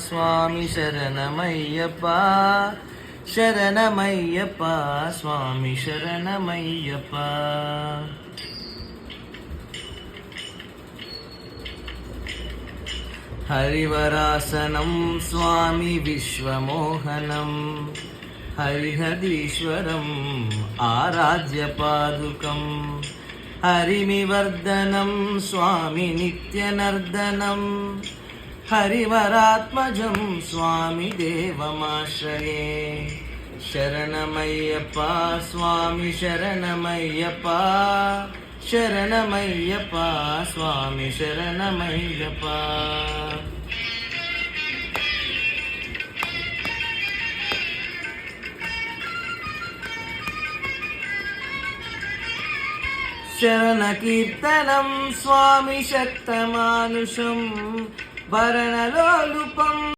స్వామి శరణమయ్యప్ప శరణమయ్యప్ప స్వామి శరణమయ్యప్ప. హరివరాసనం స్వామి విశ్వమోహనం హరిహరీశ్వరం ఆరాధ్యపాదుకం హరిమివర్ధనం స్వామి నిత్యనర్దనం హరివరాత్మజం స్వామి దేవమాశ్రయే. శరణమయ్యప్ప స్వామి శరణమయ్యప్ప శరణమయ్యప్ప స్వామి శరణమయ్యప్ప. శరణకీర్తనం స్వామి శక్తమానుషం భరణలోలుపం